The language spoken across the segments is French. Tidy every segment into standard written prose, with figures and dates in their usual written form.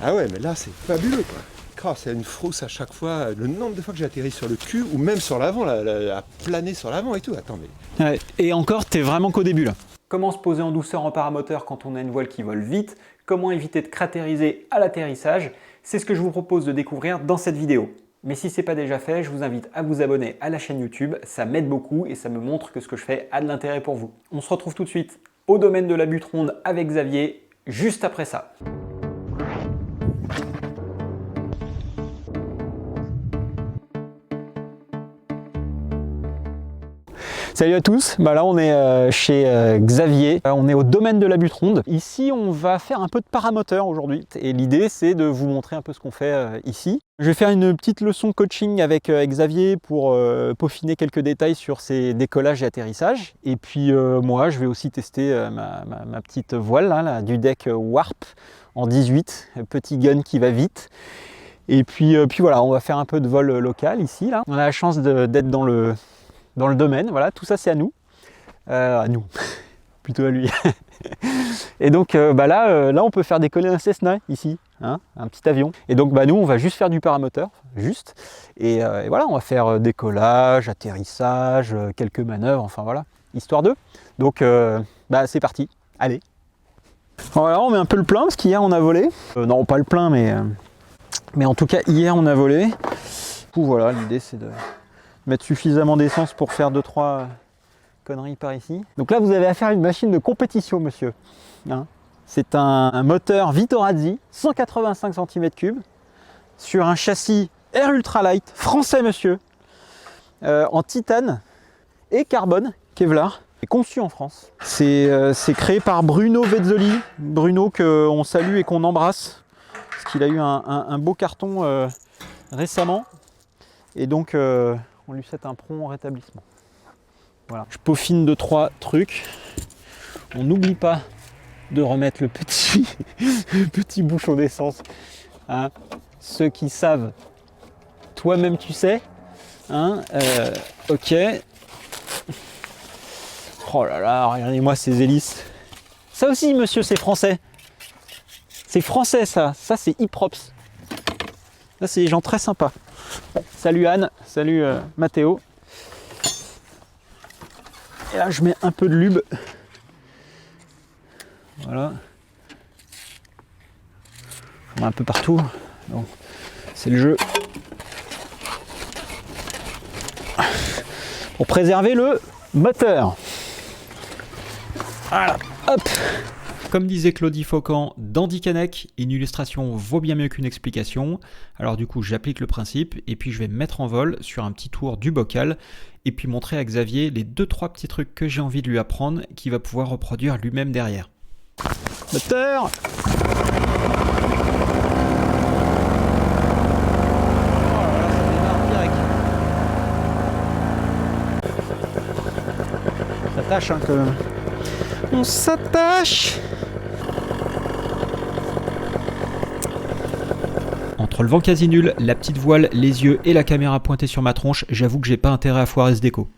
Ah ouais, mais là, c'est fabuleux, quoi. Oh, c'est une frousse à chaque fois. Le nombre de fois que j'ai atterri sur le cul, ou même sur l'avant, à planer sur l'avant et tout. Attends, mais... Ouais, et encore, t'es vraiment qu'au début là. Comment se poser en douceur en paramoteur quand on a une voile qui vole vite, comment éviter de cratériser à l'atterrissage, c'est ce que je vous propose de découvrir dans cette vidéo. Mais si ce n'est pas déjà fait, je vous invite à vous abonner à la chaîne YouTube, ça m'aide beaucoup et ça me montre que ce que je fais a de l'intérêt pour vous. On se retrouve tout de suite au domaine de la butte ronde avec Xavier, juste après ça. Salut à tous, là on est chez Xavier, on est au domaine de la butte ronde. Ici on va faire un peu de paramoteur aujourd'hui et l'idée c'est de vous montrer un peu ce qu'on fait ici. Je vais faire une petite leçon coaching avec Xavier pour peaufiner quelques détails sur ses décollages et atterrissages. Et puis moi je vais aussi tester ma petite voile là, du deck Warp en 18, petit gun qui va vite. Et puis voilà, on va faire un peu de vol local ici. Là. On a la chance d'être dans le domaine, voilà, tout ça c'est à nous, plutôt à lui. Et donc là on peut faire décoller un Cessna ici, hein, un petit avion. Et donc nous on va juste faire du paramoteur, juste, et voilà, on va faire décollage, atterrissage, quelques manœuvres, enfin voilà, histoire d'eux. Donc c'est parti, allez. Voilà, on met un peu le plein parce qu'hier on a volé, non pas le plein mais en tout cas hier on a volé. Du coup voilà, l'idée c'est de mettre suffisamment d'essence pour faire 2-3 conneries par ici. Donc là vous avez affaire à une machine de compétition, monsieur. Hein, c'est un moteur Vitorazzi, 185 cm3, sur un châssis Air Ultralight, français monsieur, en titane et carbone, Kevlar, et conçu en France. C'est créé par Bruno Vezzoli, Bruno qu'on salue et qu'on embrasse, parce qu'il a eu un beau carton récemment, et donc on lui souhaite un prompt rétablissement. Voilà. Je peaufine 2-3 trucs. On n'oublie pas de remettre le petit, le petit bouchon d'essence. Hein. Ceux qui savent, toi-même tu sais. Hein. Ok. Oh là là, regardez-moi ces hélices. Ça aussi, monsieur, c'est français. C'est français, ça. Ça, c'est Iprops. Ça, c'est des gens très sympas. Salut Anne. Salut Mathéo. Et là, je mets un peu de lube. Voilà. On met un peu partout. C'est le jeu. Pour préserver le moteur. Voilà. Hop. Comme disait Claudie Faucan dans Dickeneck, une illustration vaut bien mieux qu'une explication. Alors du coup, j'applique le principe et puis je vais me mettre en vol sur un petit tour du bocal et puis montrer à Xavier les 2-3 petits trucs que j'ai envie de lui apprendre qu'il va pouvoir reproduire lui-même derrière. Moteur! Ça tâche hein, quand même. On s'attache. Entre le vent quasi nul, la petite voile, les yeux et la caméra pointée sur ma tronche, j'avoue que j'ai pas intérêt à foirer ce déco.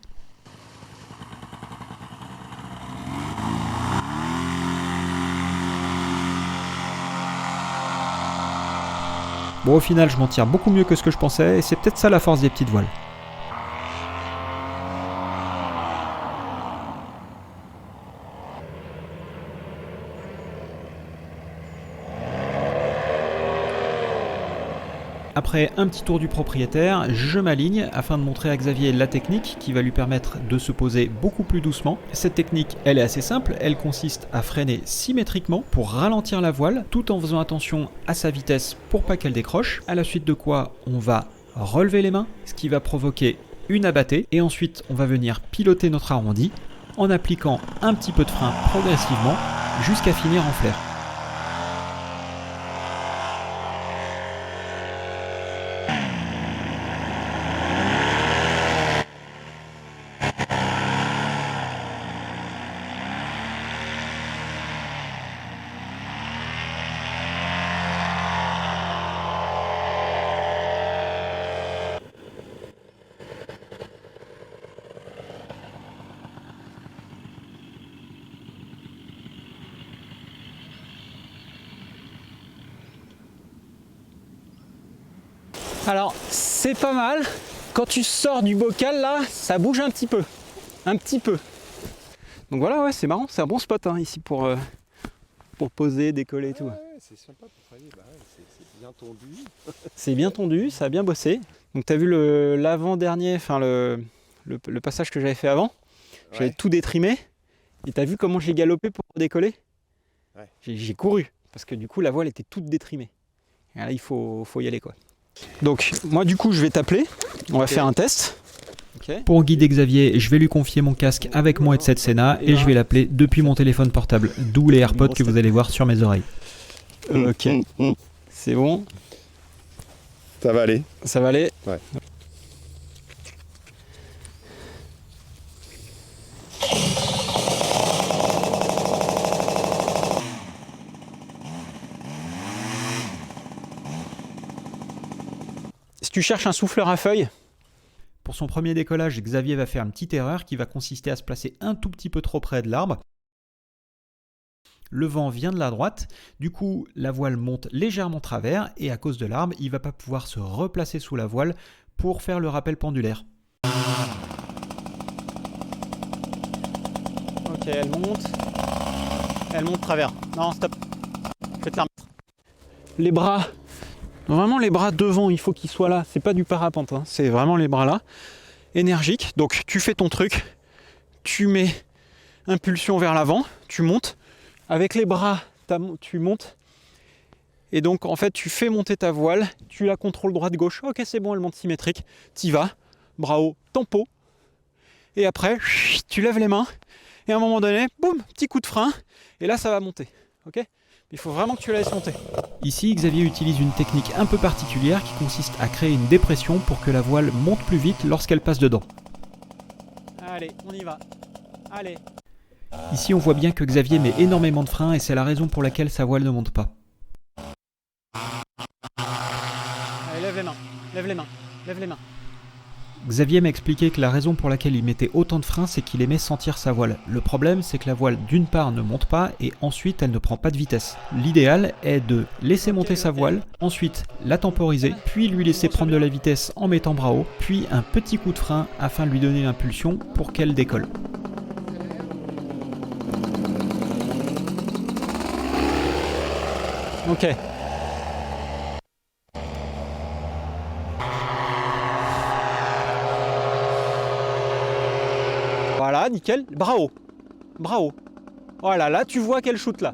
Bon, au final, je m'en tire beaucoup mieux que ce que je pensais, et c'est peut-être ça la force des petites voiles. Après un petit tour du propriétaire, je m'aligne afin de montrer à Xavier la technique qui va lui permettre de se poser beaucoup plus doucement. Cette technique, elle est assez simple, elle consiste à freiner symétriquement pour ralentir la voile tout en faisant attention à sa vitesse pour pas qu'elle décroche. À la suite de quoi, on va relever les mains, ce qui va provoquer une abattée et ensuite on va venir piloter notre arrondi en appliquant un petit peu de frein progressivement jusqu'à finir en flair. Alors, c'est pas mal. Quand tu sors du bocal, là, ça bouge un petit peu. Un petit peu. Donc voilà, ouais, c'est marrant. C'est un bon spot hein, ici pour poser, décoller et tout. Ouais, c'est sympa pour travailler. Bah, ouais, c'est bien tendu. C'est bien tendu, ça a bien bossé. Donc tu as vu l'avant-dernier, enfin le passage que j'avais fait avant. J'avais tout détrimé. Et tu as vu comment j'ai galopé pour décoller? Ouais. J'ai couru. Parce que du coup, la voile était toute détrimée. Et là, il faut y aller, quoi. Donc, moi, du coup, je vais t'appeler. On va faire un test. Pour guider Xavier, je vais lui confier mon casque avec mon headset Sena et je vais l'appeler depuis mon téléphone portable, d'où les AirPods que vous allez voir sur mes oreilles. Ok. C'est bon. Ça va aller. Ça va aller. Ouais. Si tu cherches un souffleur à feuilles, Pour son premier décollage, Xavier va faire une petite erreur qui va consister à se placer un tout petit peu trop près de l'arbre. Le vent vient de la droite, du coup la voile monte légèrement travers et à cause de l'arbre, il ne va pas pouvoir se replacer sous la voile pour faire le rappel pendulaire. ok, elle monte. Elle monte travers. Non, stop. Je vais te la remettre. Les bras. Vraiment les bras devant, il faut qu'ils soient là. C'est pas du parapente, hein. C'est vraiment les bras là. Énergique. Donc tu fais ton truc. Tu mets impulsion vers l'avant. Tu montes. Avec les bras, tu montes. Et donc en fait, tu fais monter ta voile. Tu la contrôles droite-gauche. Ok, c'est bon, elle monte symétrique. T'y vas. Bras haut, tempo. Et après, tu lèves les mains. Et à un moment donné, boum, petit coup de frein. Et là, ça va monter. Ok ? Il faut vraiment que tu la laisses monter. Ici, Xavier utilise une technique un peu particulière qui consiste à créer une dépression pour que la voile monte plus vite lorsqu'elle passe dedans. Allez, on y va. Allez. Ici, on voit bien que Xavier met énormément de frein et c'est la raison pour laquelle sa voile ne monte pas. Allez, lève les mains. Lève les mains. Lève les mains. Xavier m'a expliqué que la raison pour laquelle il mettait autant de frein, c'est qu'il aimait sentir sa voile. Le problème, c'est que la voile, d'une part, ne monte pas et ensuite, elle ne prend pas de vitesse. L'idéal est de laisser monter sa voile, ensuite la temporiser, puis lui laisser prendre de la vitesse en mettant bras haut, puis un petit coup de frein afin de lui donner l'impulsion pour qu'elle décolle. Ok. Voilà, nickel. Bras haut. Bras haut. Voilà, là, tu vois qu'elle shoot là.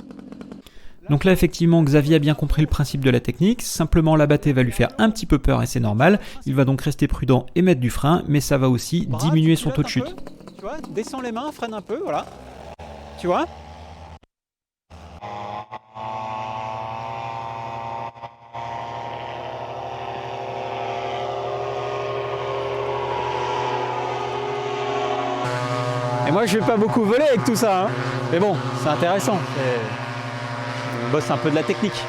Donc là, effectivement, Xavier a bien compris le principe de la technique. Simplement, l'abatté va lui faire un petit peu peur et c'est normal. Il va donc rester prudent et mettre du frein, mais ça va aussi diminuer son taux de chute. Tu vois, descends les mains, freine un peu, voilà. Tu vois ? Et moi, je vais pas beaucoup voler avec tout ça, hein. Mais bon, c'est intéressant. On bosse un peu de la technique.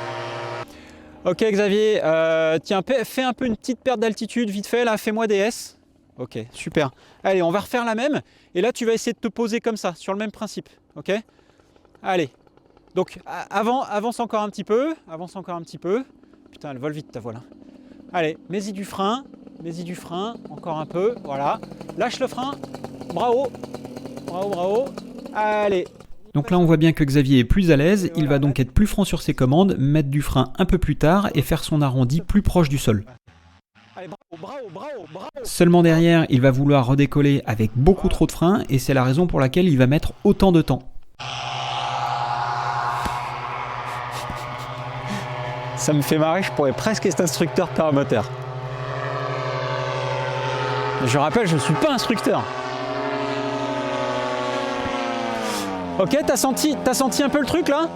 Ok, Xavier, tiens, fais un peu une petite perte d'altitude, vite fait, là, fais-moi des S. Ok, super. Allez, on va refaire la même. Et là, tu vas essayer de te poser comme ça, sur le même principe. Ok ? Allez. Donc, avance encore un petit peu. Avance encore un petit peu. Putain, elle vole vite, ta voile. Allez, mets-y du frein. Mets-y du frein. Encore un peu. Voilà. Lâche le frein. Bravo. Bravo, bravo. Allez. Donc là, on voit bien que Xavier est plus à l'aise. Il va donc être plus franc sur ses commandes, mettre du frein un peu plus tard et faire son arrondi plus proche du sol. Allez, bravo, bravo, bravo. Seulement derrière, il va vouloir redécoller avec beaucoup trop de frein et c'est la raison pour laquelle il va mettre autant de temps. Ça me fait marrer, je pourrais presque être instructeur paramoteur. Je rappelle, je ne suis pas instructeur. Ok, t'as senti un peu le truc là ?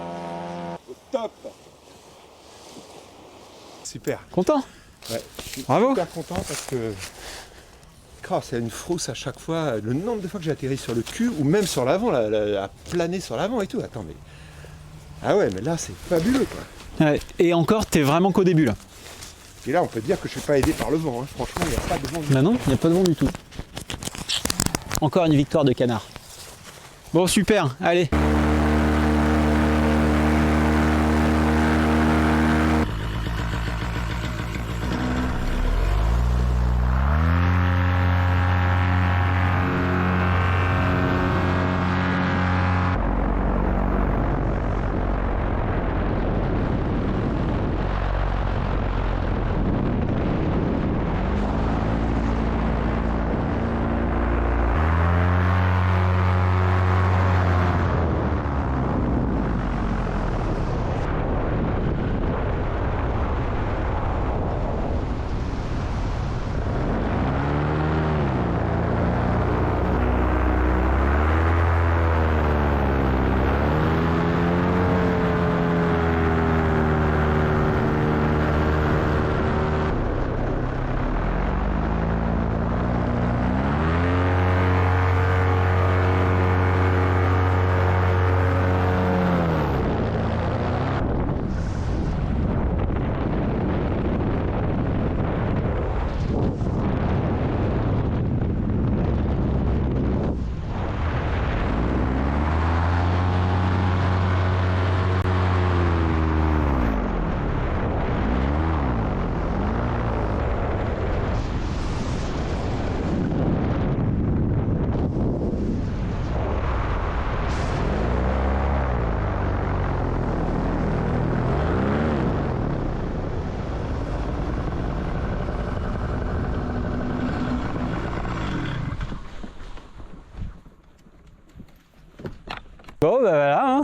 Top. Super. Content ? Ouais, je suis Bravo. super content parce que c'est une frousse à chaque fois. Le nombre de fois que j'ai atterri sur le cul ou même sur l'avant, à planer sur l'avant et tout. Attends, mais. Ah ouais, mais là, c'est fabuleux quoi. Ouais, et encore, t'es vraiment qu'au début là. Et là, on peut dire que je suis pas aidé par le vent. Hein. Franchement, il n'y a pas de vent du tout. Bah non, il n'y a pas de vent du tout. Encore une victoire de canard. Bon, super, allez.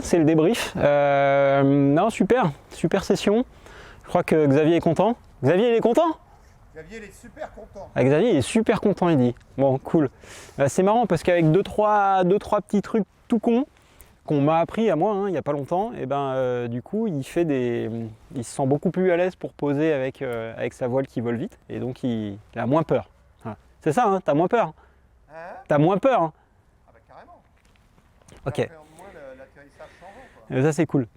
c'est le débrief. Non, super session. Je crois que Xavier est content. Xavier, il est content? Xavier, il est super content. Ah, Xavier, il est super content, il dit. Bon, cool. C'est marrant parce qu'avec deux, trois petits trucs tout cons qu'on m'a appris à moi, hein, il n'y a pas longtemps, et du coup, il se sent beaucoup plus à l'aise pour poser avec sa voile qui vole vite, et donc il a moins peur. Voilà. C'est ça, hein, t'as moins peur. Hein? T'as moins peur. Hein. Ah bah carrément. Ok. Ça fait au moins l'atterrissage sans vent, quoi. Ça, c'est cool.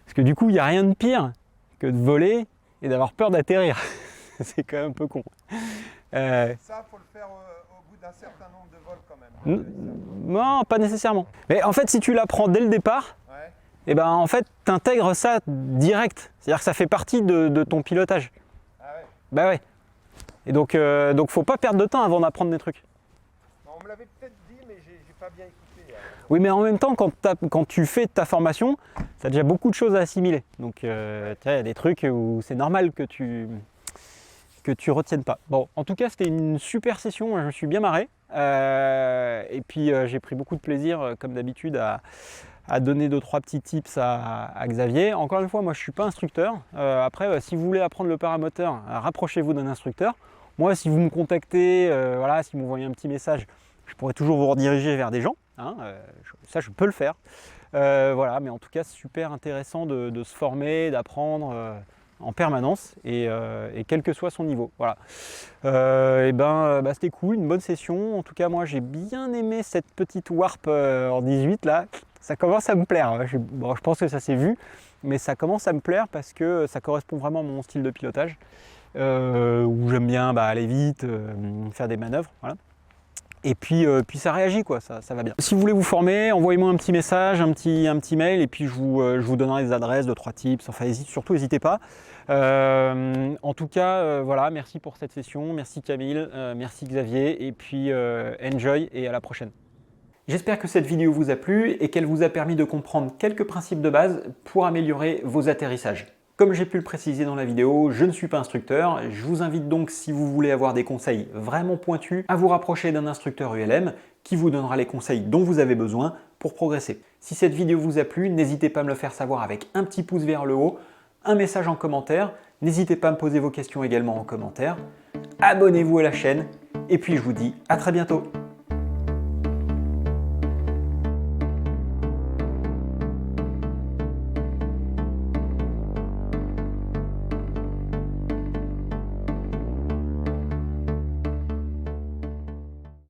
Parce que du coup, il n'y a rien de pire que de voler et d'avoir peur d'atterrir. C'est quand même un peu con. Ça, faut le faire au bout d'un certain nombre de vols quand même. Non, pas nécessairement. Mais en fait, si tu l'apprends dès le départ, Ouais. et ben en fait, tu intègres ça direct. C'est-à-dire que ça fait partie de ton pilotage. Ah ouais. Bah ouais. Et donc faut pas perdre de temps avant d'apprendre des trucs. Non, on me l'avait peut-être dit, mais j'ai pas bien écouté. Oui, mais en même temps, quand tu fais ta formation, tu as déjà beaucoup de choses à assimiler. Donc, tu vois, il y a des trucs où c'est normal que tu retiennes pas. Bon, en tout cas, c'était une super session, je me suis bien marré. Et puis, j'ai pris beaucoup de plaisir, comme d'habitude, à donner 2-3 petits tips à Xavier. Encore une fois, moi, je ne suis pas instructeur. Après, si vous voulez apprendre le paramoteur, rapprochez-vous d'un instructeur. Moi, si vous me contactez, voilà, si vous m'envoyez un petit message, je pourrais toujours vous rediriger vers des gens. Hein, ça, je peux le faire. Voilà, mais en tout cas, c'est super intéressant de se former, d'apprendre en permanence et quel que soit son niveau. Voilà. C'était cool, une bonne session. En tout cas, moi, j'ai bien aimé cette petite warp en 18 là. Ça commence à me plaire. Je pense que ça s'est vu, mais ça commence à me plaire parce que ça correspond vraiment à mon style de pilotage où j'aime bien aller vite, faire des manœuvres. Voilà. Et puis ça réagit, quoi, ça va bien. Si vous voulez vous former, envoyez-moi un petit message, un petit mail, et puis je vous donnerai des adresses, 2-3 tips, enfin surtout n'hésitez pas. En tout cas, voilà, merci pour cette session, merci Camille, merci Xavier, et puis enjoy et à la prochaine. J'espère que cette vidéo vous a plu et qu'elle vous a permis de comprendre quelques principes de base pour améliorer vos atterrissages. Comme j'ai pu le préciser dans la vidéo, je ne suis pas instructeur. Je vous invite donc, si vous voulez avoir des conseils vraiment pointus, à vous rapprocher d'un instructeur ULM qui vous donnera les conseils dont vous avez besoin pour progresser. Si cette vidéo vous a plu, n'hésitez pas à me le faire savoir avec un petit pouce vers le haut, un message en commentaire. N'hésitez pas à me poser vos questions également en commentaire. Abonnez-vous à la chaîne et puis je vous dis à très bientôt.